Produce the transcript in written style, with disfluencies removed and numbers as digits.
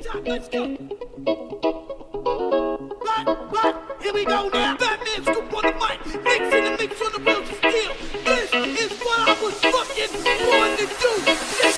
top, let's go. Right, here we go now. Batman scoop on the mic, mix in the mix on the wheels of steel. This is what I was fucking born to do. Check